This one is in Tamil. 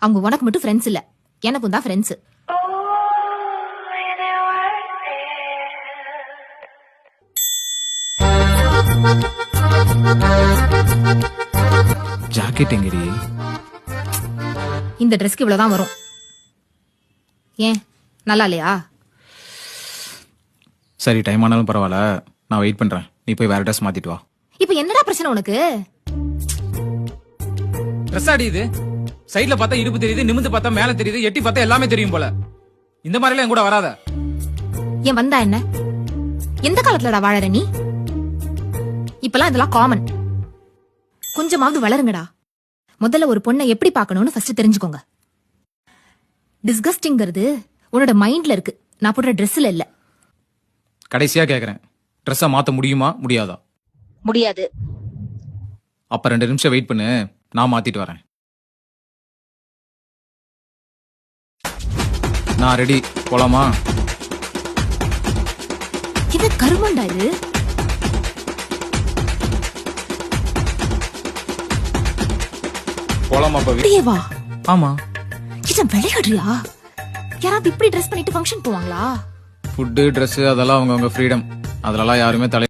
அவங்க உனக்கு மட்டும் ஃப்ரெண்ட்ஸ் இல்ல, எனக்கும் தான் ஃப்ரெண்ட்ஸ். ஜாக்கெட் எங்கடி? இந்த ட்ரெஸ்க்கு இவ்வளவுதான் வரும். ஏன் நல்லா இல்லையா? சரி, டைம் ஆனாலும் பரவாயில்ல, நான் வெயிட் பண்றேன். நீ போய் வேற ட்ரெஸ் மாத்திட்டு வா. இப்ப என்னடா பிரச்சனை உனக்கு? ட்ரெஸ் ஆடி இது சைடுல பார்த்தா இடுப்பு தெரியுது, நிமிந்து பார்த்தா மேல தெரியுது, எட்டி பார்த்தா எல்லாமே தெரியும் போல. இந்த மாதிரி எல்லாம் என் கூட வராத. ஏன் வந்தா என்ன? எந்த காலத்துலடா வாழற நீ? இப்பெல்லாம் இதெல்லாம் காமன். கொஞ்சமாவது வளருங்கடா. முதல்ல ஒரு பொண்ணை எப்படி பார்க்கணும்னு ஃபர்ஸ்ட் தெரிஞ்சுக்கோங்க. டிஸ்கஸ்டிங்கிறது உன்னோட மைண்ட்ல இருக்கு, நான் போடுற ட்ரெஸ்ல இல்ல. கடைசியா கேக்குறேன், ட்ரெஸ்ஸை மாத்த முடியுமா முடியாதா? முடியாது. அப்ப 2 நிமிஷம் வெயிட் பண்ணு, நான் மாத்திட்டு வரேன். நான் ரெடி, போலாமா? இது கருமண்டா இது. போலாமா பவி? அப்படியே வா. ஆமா. கிட்ட விளையாடுறியா? யாராவது இப்படி ட்ரெஸ் பண்ணிட்டு ஃபங்க்ஷன் போவாங்களா? ஃபுட்டு ட்ரெஸ் அதெல்லாம் அவங்கவுங்க ஃப்ரீடம், அதெல்லாம் யாருமே தலை